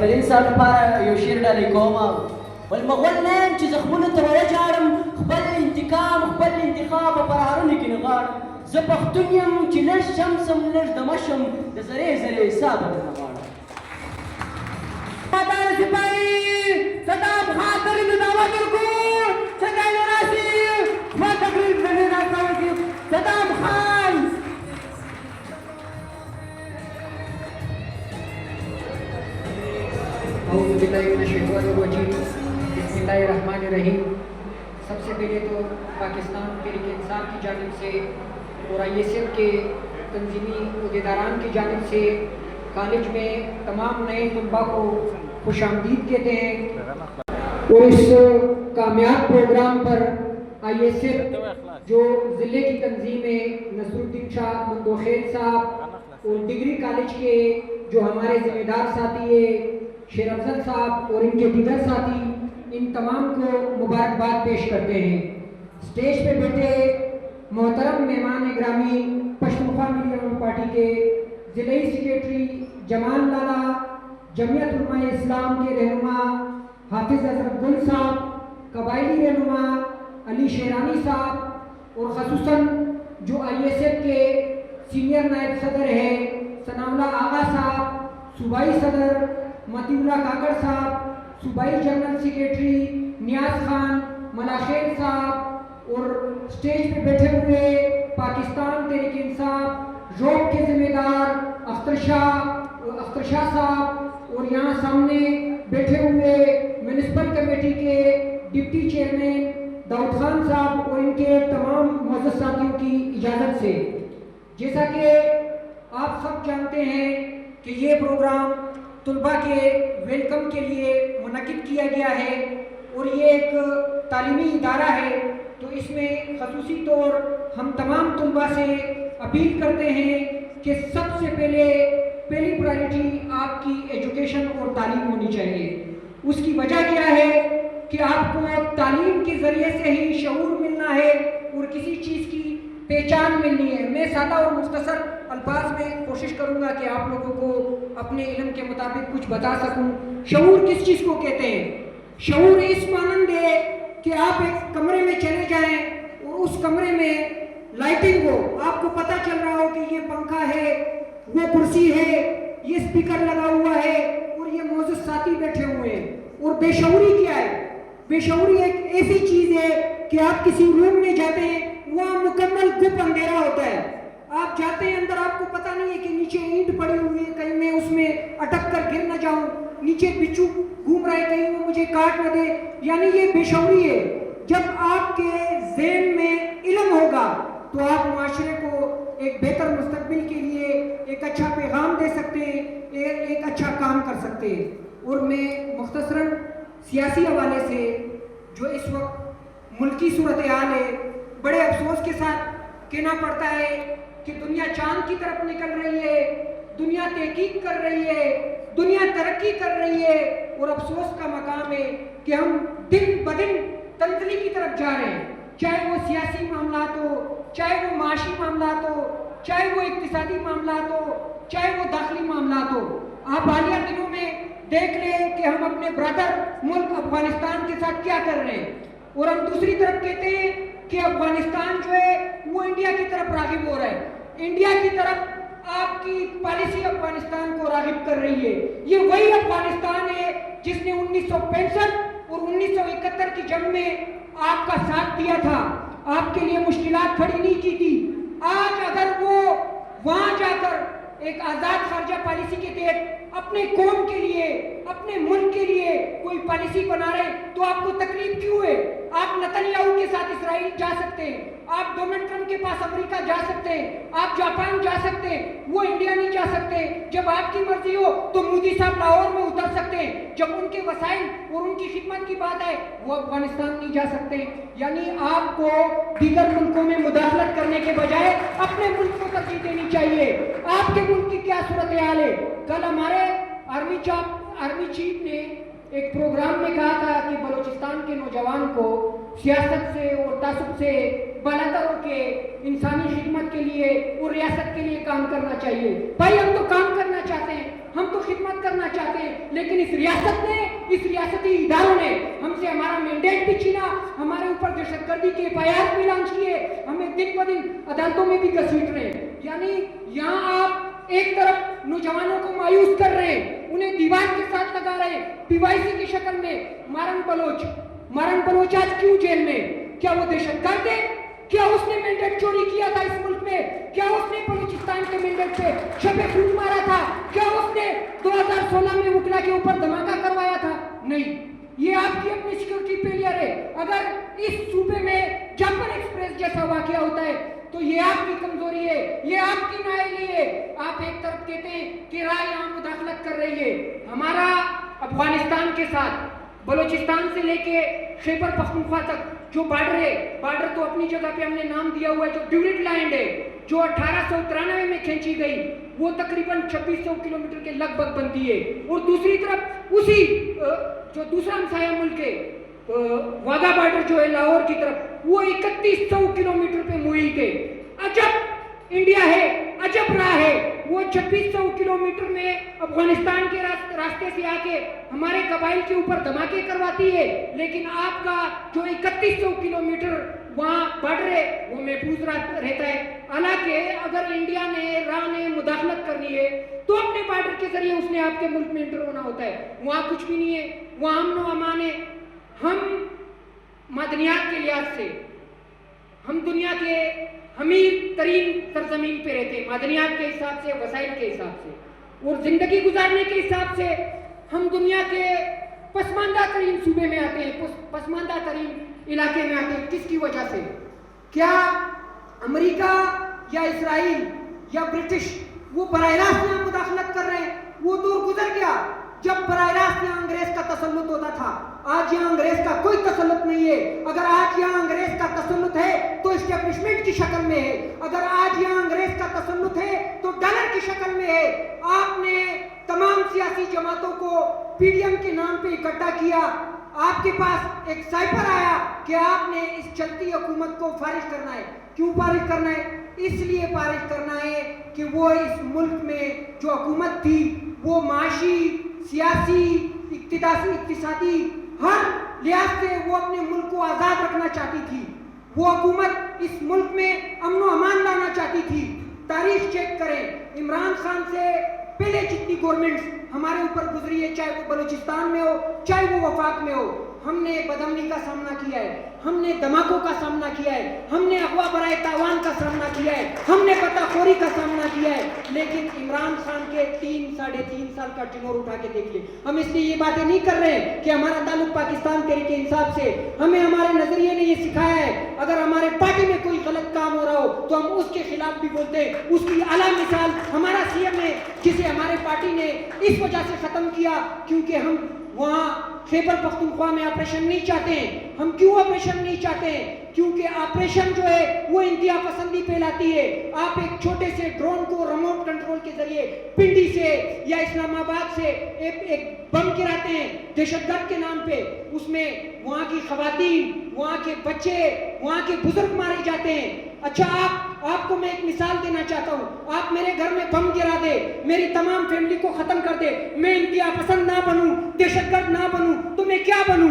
تلين سال لپاره یو شعر ډالۍ کوم والمغول نه یم چې زخمونو ته وژاړم، خپل انتقام خپل انتخاب په پرهارونو کې نغاړم. زه پښتون یم چې لږ شمسم لږ دمه شم، د ذرې ذرې حساب درنه غواړم. مادار سپاهي صدام خان ته د دعوت ورکړو څنګه یې راسي ما تقریر نه راځي صدام خان. اعوذ باللہ من الشیطان الرجیم، بسم اللہ الرحمن الرحیم. سب سے پہلے تو پاکستان تحریک انصاف کی جانب سے اور ISF کے تنظیمی عہدیداران کی جانب سے کالج میں تمام نئے طلباء کو خوش آمدید کہتے ہیں. اور اس کامیاب پروگرام پر ISF جو ضلع کی تنظیم ہے، نصر الدین شاہ مندوخیل صاحب، اور ڈگری کالج کے جو ہمارے ذمہ دار ساتھی ہیں شیر افضل صاحب اور ان کے دیگر ساتھی، ان تمام کو مبارکباد پیش کرتے ہیں. اسٹیج پہ بیٹھے محترم مہمان گرامی پشتونخوا ملی پارٹی کے ضلعی سیکریٹری جمال لالا، جمعیت علماء اسلام کے رہنما حافظ حضرت گل صاحب، قبائلی رہنما علی شیرانی صاحب، اور خصوصاً جو ISF کے سینئر نائب صدر ہیں ثناء اللہ آغا صاحب، صوبائی صدر متی اللہ کاکڑ صاحب، صوبائی جنرل سیکریٹری نیاز خان ملاشیر صاحب، اور اسٹیج پہ بیٹھے ہوئے پاکستان تحریک انصاف روپ کے ذمہ دار اختر شاہ صاحب، اور یہاں سامنے بیٹھے ہوئے میونسپل کمیٹی کے ڈپٹی چیئرمین داؤد خان صاحب اور ان کے تمام معزز ساتھیوں کی اجازت سے. جیسا کہ آپ سب جانتے ہیں کہ یہ پروگرام طلباء کے ویلکم کے لیے منعقد کیا گیا ہے اور یہ ایک تعلیمی ادارہ ہے، تو اس میں خصوصی طور ہم تمام طلباء سے اپیل کرتے ہیں کہ سب سے پہلی پرائرٹی آپ کی ایجوکیشن اور تعلیم ہونی چاہیے. اس کی وجہ کیا ہے کہ آپ کو تعلیم کے ذریعے سے ہی شعور ملنا ہے اور کسی چیز کی پہچان ملنی ہے. میں سادہ اور مختصر الفاظ میں کوشش کروں گا کہ آپ لوگوں کو اپنے علم کے مطابق کچھ بتا سکوں. شعور کس چیز کو کہتے ہیں؟ شعور اس مانند ہے کہ آپ ایک کمرے میں چلے جائیں اور اس کمرے میں لائٹنگ ہو، آپ کو پتہ چل رہا ہو کہ یہ پنکھا ہے، وہ کرسی ہے، یہ اسپیکر لگا ہوا ہے اور یہ معزز ساتھی بیٹھے ہوئے ہیں. اور بے شعوری کیا ہے؟ بے شعوری ایک ایسی چیز ہے کہ آپ کسی روم میں جاتے ہیں، وہاں مکمل گپ اندھیرا ہوتا ہے، آپ جاتے ہیں اندر، آپ کو پتہ نہیں ہے کہ نیچے اینٹ پڑی ہوئی ہے، کہیں میں اس میں اٹک کر گر نہ جاؤں، نیچے بچھو گھوم رہا ہے کہیں وہ مجھے کاٹ نہ دے. یعنی یہ بے شعوری ہے. جب آپ کے ذہن میں علم ہوگا تو آپ معاشرے کو ایک بہتر مستقبل کے لیے ایک اچھا پیغام دے سکتے ہیں، ایک اچھا کام کر سکتے ہیں. اور میں مختصراً سیاسی حوالے سے جو اس وقت ملکی صورتحال ہے، بڑے افسوس کے ساتھ کہنا پڑتا ہے کہ دنیا چاند کی طرف نکل رہی ہے، دنیا تحقیق کر رہی ہے، دنیا ترقی کر رہی ہے، اور افسوس کا مقام ہے کہ ہم دن بدن تنزلی کی طرف جا رہے ہیں. چاہے وہ سیاسی معاملات ہو، چاہے وہ معاشی معاملات ہو، چاہے وہ اقتصادی معاملات ہو، چاہے وہ داخلی معاملات ہو. آپ حالیہ دنوں میں دیکھ لیں کہ ہم اپنے برادر ملک افغانستان کے ساتھ کیا کر رہے ہیں، اور ہم دوسری طرف کہتے ہیں کہ افغانستان جو ہے وہ انڈیا کی طرف راغب ہو رہا ہے. انڈیا کی طرف آپ کی پالیسی افغانستان کو راغب کر رہی ہے. یہ وہی افغانستان ہے جس نے 1965 اور 1971 کی جنگ میں آپ کا ساتھ دیا تھا، آپ کے لیے مشکلات کھڑی نہیں کی تھی. آج اگر وہ وہاں جا کر ایک آزاد خارجہ پالیسی کے تحت اپنے قوم کے لیے، اپنے ملک کے لیے کوئی پالیسی بنا رہے ہیں تو آپ کو تکلیف کیوں ہے؟ آپ نتنیاہو کے ساتھ اسرائیل جا سکتے ہیں، آپ ڈونلڈ ٹرمپ کے پاس امریکہ جا سکتے ہیں, آپ جاپان جا سکتے ہیں, وہ انڈیا نہیں جا سکتے. جب آپ کی مرضی ہو تو مودی صاحب لاہور میں اتر سکتے ہیں, جب ان کے وسائل اور ان کی خدمت کی بات ہے وہ افغانستان نہیں جا سکتے. یعنی آپ کو دیگر ملکوں میں مداخلت کرنے کے بجائے اپنے ملک کو ترجیح دینی چاہیے. آپ کے ملک کی کیا صورتحال ہے؟ کل ہمارے آرمی چیف نے ایک پروگرام میں کہا تھا کہ بلوچستان کے نوجوان کو سیاست سے اور تعصب سے بالاتر ہو کے انسانی خدمت کے لیے اور ریاست کے لیے کام کرنا چاہیے. بھائی ہم تو کام کرنا چاہتے ہیں, ہم تو خدمت کرنا چاہتے ہیں, لیکن اس ریاست نے, اس ریاستی اداروں نے ہم سے ہمارا مینڈیٹ بھی چھینا, ہمارے اوپر دہشت گردی کے FIR بھی لانچ کیے, ہمیں دن ب دن عدالتوں میں بھی گھسیٹ رہے ہیں. یعنی یہاں آپ ایک طرف نوجوانوں کو مایوس کر رہے ہیں, انہیں دیوار کے ساتھ لگا رہے ہیں PYC کی شکل میں. مارن بلوچ آج کیوں جیل میں؟ کیا وہ دہشت گرد ہے؟ کیا اس نے مینڈیٹ چوری کیا تھا اس ملک میں؟ کیا اس نے بلوچستان کے مینڈیٹ پہ شب خون مارا تھا؟ کیا اس نے 2016 میں وکلا کے اوپر دھماکہ کروایا تھا؟ نہیں, یہ آپ کی اپنی سیکورٹی فیلئر ہے. اگر اس صوبے میں جعفر ایکسپریس جیسا واقعہ ہوتا ہے تو یہ آپ کی کمزوری ہے, یہ آپ کی نااہلی ہے. آپ ایک طرف کہتے ہیں کہ رائے یہاں مداخلت کر رہی ہے. ہمارا افغانستان کے ساتھ بلوچستان سے لے کے خیبر پختونخوا تک جو بارڈر ہے, بارڈر تو اپنی جگہ پہ ہم نے نام دیا ہوا ہے, جو ڈیورٹ لینڈ ہے, جو 1893 میں کھینچی گئی, وہ تقریباً 2600 کلومیٹر کے لگ بھگ بنتی ہے. اور دوسری طرف اسی جو دوسرا ہمسایہ ملک ہے واگا بارڈر جو ہے لاہور کی طرف, وہ 3100 کلومیٹر پہ محیط ہے. عجب انڈیا ہے, عجب راہ ہے. وہ 2600 کلومیٹر میں افغانستان کے راستے سے آ کے ہمارے قبائل کے اوپر دھماکے کرواتی ہے, لیکن آپ کا جو 3100 کلومیٹر وہاں بارڈر ہے وہ محفوظ رہتا ہے. حالانکہ اگر انڈیا نے راہ نے مداخلت کرنی ہے تو اپنے بارڈر کے ذریعے اس نے آپ کے ملک میں انٹر ہونا ہوتا ہے. وہاں کچھ بھی نہیں ہے, وہاں امن و امان ہے. ہم معدنیات کے لحاظ سے ہم دنیا کے امیر ترین سرزمین پہ رہتے ہیں, معدنیات کے حساب سے, وسائل کے حساب سے, اور زندگی گزارنے کے حساب سے ہم دنیا کے پسماندہ ترین صوبے میں آتے ہیں, پسماندہ ترین علاقے میں آتے ہیں. کس کی وجہ سے؟ کیا امریکہ یا اسرائیل یا برٹش وہ براہ راست یہاں مداخلت کر رہے ہیں؟ وہ دور گزر گیا جب براہ راست یہاں انگریز کا تسلط ہوتا تھا. آج یہاں انگریز کا کوئی تسلط نہیں ہے. اگر آج یہاں انگریز کا تسلط ہے تو اسٹیبلشمنٹ کی شکل میں ہے. اگر آج یہاں انگریز کا تسلط ہے تو ڈالر کی شکل میں ہے. آپ نے تمام سیاسی جماعتوں کو PDM کے نام پہ اکٹھا کیا. آپ کے پاس ایک سائپر آیا کہ آپ نے اس چلتی حکومت کو فارغ کرنا ہے. کیوں فارغ کرنا ہے؟ اس لیے فارغ کرنا ہے کہ وہ اس ملک میں جو حکومت تھی وہ معاشی, سیاسی, اقتصادی ہر لحاظ سے وہ اپنے ملک کو آزاد رکھنا چاہتی تھی. وہ حکومت اس ملک میں امن و امان لانا چاہتی تھی. تاریخ چیک کریں, عمران خان سے پہلے جتنی گورنمنٹس ہمارے اوپر گزری ہے, چاہے وہ بلوچستان میں ہو چاہے وہ وفاق میں ہو, ہم نے بدامنی کا سامنا کیا ہے, ہم نے دھماکوں کا سامنا کیا ہے, ہم نے اغوا برائے تاوان کا سامنا کیا ہے, ہم نے پتہ خوری کا سامنا کیا ہے. لیکن عمران خان کے 3-3.5 سال کا ٹینور اٹھا کے دیکھ لیں. ہم اس لیے یہ باتیں نہیں کر رہے ہیں کہ ہمارا تعلق پاکستان تحریک انصاف سے, ہمیں ہمارے نظریے نے یہ سکھایا ہے اگر ہمارے پارٹی میں کوئی غلط کام ہو رہا ہو تو ہم اس کے خلاف بھی بولتے ہیں. اس کی اعلیٰ مثال ہمارا CM ہے, جسے ہمارے پارٹی نے اس وجہ سے ختم کیا کیونکہ ہم وہاں خیبر پختونخوا میں آپریشن نہیں چاہتے ہیں. ہم کیوں آپریشن نہیں چاہتے ہیں؟ کیونکہ آپریشن جو ہے وہ انتہا پسندی پھیلاتی ہے. آپ ایک چھوٹے سے ڈرون کو ریموٹ کنٹرول کے ذریعے پنڈی سے یا اسلام آباد سے ایک بم گراتے ہیں دہشت گرد کے نام پہ. اس میں وہاں کی خواتین, وہاں کے بچے, وہاں کے بزرگ مارے جاتے ہیں. اچھا آپ کو میں ایک مثال دینا چاہتا ہوں. آپ میرے گھر میں بم گرا دے, میری تمام فیملی کو ختم کر دے, میں انتہا پسند نہ بنوں, دہشت گرد نہ بنوں, تو میں کیا بنوں؟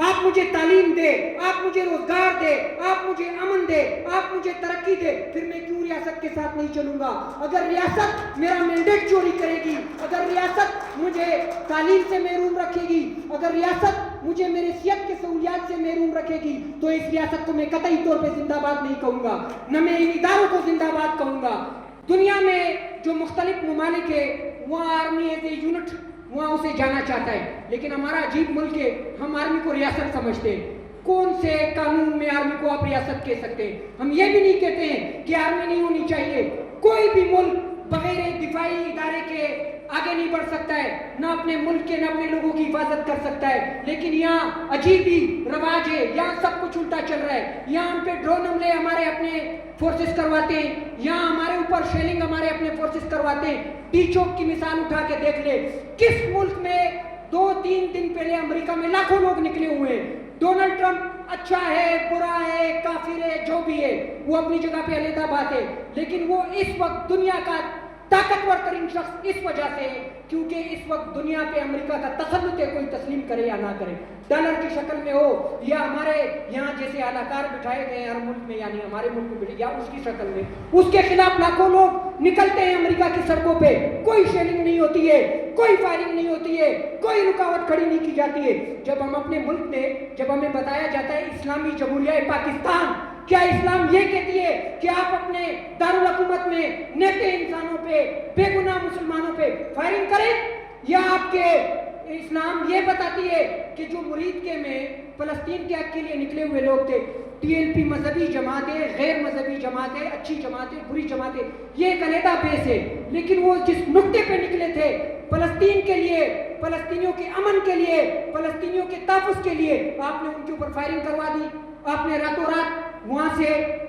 آپ مجھے تعلیم دے, آپ مجھے روزگار دے, آپ مجھے امن دے, آپ مجھے ترقی دے, پھر میں کیوں ریاست کے ساتھ نہیں چلوں گا؟ اگر ریاست میرا مینڈیٹ چوری کرے گی, اگر ریاست مجھے تعلیم سے محروم رکھے گی, اگر ریاست مجھے میرے صحت کے سہولیات سے محروم رکھے گی, تو اس ریاست کو میں قطعی طور پہ زندہ باد نہیں کہوں گا, نہ میں ان اداروں کو زندہ باد کہوں گا. دنیا میں جو مختلف ممالک ہے وہاں آرمی ایز اے یونٹ وہاں اسے جانا چاہتا ہے, لیکن ہمارا عجیب ملک ہے, ہم آرمی کو ریاست سمجھتے ہیں. کون سے قانون میں آرمی کو آپ ریاست کہہ سکتے ہیں؟ ہم یہ بھی نہیں کہتے ہیں کہ آرمی نہیں ہونی چاہیے. کوئی بھی ملک بغیر دفاعی ادارے کے آگے نہیں بڑھ سکتا ہے، نہ اپنے ملک کے نہ اپنے لوگوں کی حفاظت کر سکتا ہے. لیکن یہاں عجیب ہی رواج ہے، یہاں سب کچھ الٹا چل رہا ہے. یہاں ہم پہ ڈرون حملے ہمارے اپنے فورسز کرواتے ہیں، یہاں ہمارے اوپر شیلنگ ہمارے اپنے فورسز کرواتے ہیں. ٹی چوک کی مثال اٹھا کے دیکھ لے، کس ملک میں 2-3 دن پہلے امریکہ میں لاکھوں لوگ نکلے ہوئے ہیں. ڈونلڈ ٹرمپ اچھا ہے، برا ہے، کافر ہے، جو بھی ہے، وہ اپنی جگہ پہ علیحدہ بات ہے، لیکن وہ اس وقت دنیا کا طاقتور ترین شخص اس وجہ سے ہے کیونکہ اس وقت دنیا پہ امریکہ کا تسلط ہے، کوئی تسلیم کرے یا نہ کرے، ڈالر کی شکل میں ہو یا ہمارے یہاں جیسے اعلیٰ بٹھائے گئے ہر ملک میں، یعنی ہمارے ملک میں یا اس کی شکل میں. اس کے خلاف لاکھوں لوگ نکلتے ہیں امریکہ کی سڑکوں پہ، کوئی شیلنگ نہیں ہوتی ہے، کوئی فائرنگ نہیں ہوتی ہے، کوئی رکاوٹ کھڑی نہیں کی جاتی ہے. جب ہم اپنے ملک میں جب ہمیں بتایا جاتا ہے اسلامی جمہوریہ پاکستان، کیا اسلام یہ کہتی ہے کہ آپ اپنے دارالحکومت میں نیک انسانوں پہ، بے گناہ مسلمانوں پہ فائرنگ کریں؟ یا آپ کے اسلام یہ بتاتی ہے کہ جو مرید کے میں فلسطین کے حق کے لیے نکلے ہوئے لوگ تھے، ٹی ایل پی مذہبی جماعت ہے، غیر مذہبی جماعت ہے، اچھی جماعت ہے، بری جماعت ہے، یہ ایک علیحدہ بیس ہے، لیکن وہ جس نقطے پہ نکلے تھے فلسطین کے لیے، فلسطینیوں کے امن کے لیے، فلسطینیوں کے تحفظ کے لیے، آپ نے ان کے اوپر فائرنگ کروا دی. آپ نے راتوں رات وہاں سے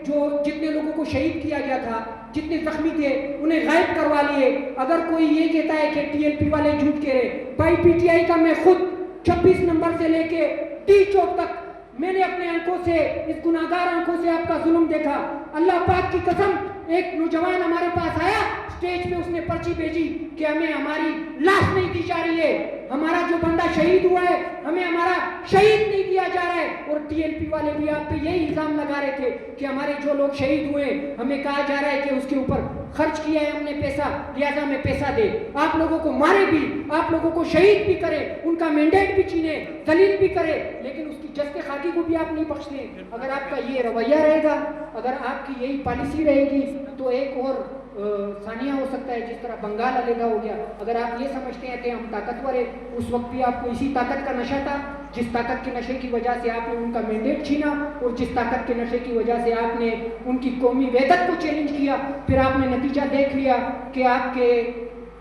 جو جتنے لوگوں کو شہید کیا گیا تھا، جتنے زخمی تھے، انہیں غائب کروا لیے. اگر کوئی یہ کہتا ہے کہ ٹی ایل پی والے جھوٹ کہہ رہے، بھائی پی ٹی آئی کا میں خود 26 نمبر سے لے کے ٹی چوک تک میں نے اپنے آنکھوں سے، اس گناہگار آنکھوں سے آپ کا ظلم دیکھا. اللہ پاک کی قسم، ایک نوجوان ہمارے پاس آیا اسٹیج پہ، اس نے پرچی بھیجی کہ ہمیں ہماری لاش نہیں دی جا رہی ہے، ہمارا جو بندہ شہید ہوا ہے ہمیں ہمارا شہید نہیں دیا جا رہا ہے. اور ٹی ایل پی والے بھی آپ پہ یہی الزام لگا رہے تھے کہ ہمارے جو لوگ شہید ہوئے ہمیں کہا جا رہا ہے کہ اس کے اوپر خرچ کیا ہے ہم نے پیسہ، لہٰذا ہمیں پیسہ دے. آپ لوگوں کو مارے بھی، آپ لوگوں کو شہید بھی کرے، ان کا مینڈیٹ بھی چھینے، ذلیل بھی کرے، لیکن اس کی جست خاکی کو بھی آپ نہیں بخشنے. اگر آپ کا یہ رویہ رہے گا، اگر آپ کی یہی پالیسی رہے گی تو ایک اور ثانیہ ہو سکتا ہے جس طرح بنگال علیحدہ ہو گیا. اگر آپ یہ سمجھتے ہیں کہ ہم طاقتور ہیں، اس وقت بھی آپ کو اسی طاقت کا نشہ تھا، جس طاقت کے نشے کی وجہ سے آپ نے ان کا مینڈیٹ چھینا، اور جس طاقت کے نشے کی وجہ سے آپ نے ان کی قومی وحدت کو چیلنج کیا. پھر آپ نے نتیجہ دیکھ لیا کہ آپ کے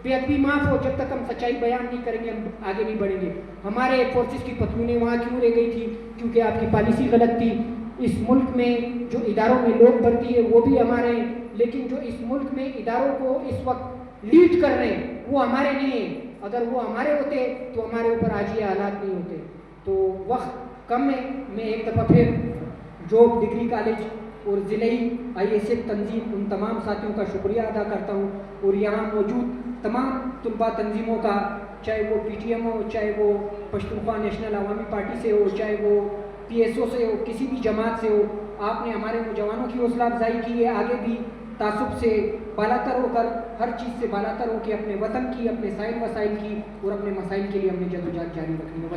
بے ادبی معاف ہو، جب تک ہم سچائی بیان نہیں کریں گے ہم آگے نہیں بڑھیں گے. ہمارے فورسز کی پتلونیں وہاں کیوں رہ گئی تھی؟ کیونکہ آپ کی پالیسی غلط تھی. اس ملک میں جو اداروں میں لوگ بھرتی ہے وہ بھی ہمارے ہیں، لیکن جو اس ملک میں اداروں کو اس وقت لیڈ کر رہے ہیں وہ ہمارے نہیں ہیں. اگر وہ ہمارے ہوتے تو ہمارے اوپر آج یہ حالات نہیں ہوتے. تو وقت کم ہے. میں ایک دفعہ پھر جوب ڈگری کالج اور ضلعی آئی ایس ایف تنظیم ان تمام ساتھیوں کا شکریہ ادا کرتا ہوں، اور یہاں موجود تمام طلباء تنظیموں کا، چاہے وہ پی ٹی ایم ہو، چاہے وہ پشتونخوا نیشنل عوامی پارٹی سے ہو، چاہے وہ پی ایس او سے ہو، کسی بھی جماعت سے ہو. آپ نے ہمارے نوجوانوں کی حوصلہ افزائی کی ہے. آگے بھی تعصب سے بالاتر ہو کر، ہر چیز سے بالاتر ہو کے اپنے وطن کی، اپنے سائل وسائل کی اور اپنے مسائل کے لیے ہم نے جدوجہد جاری رکھنی ہے.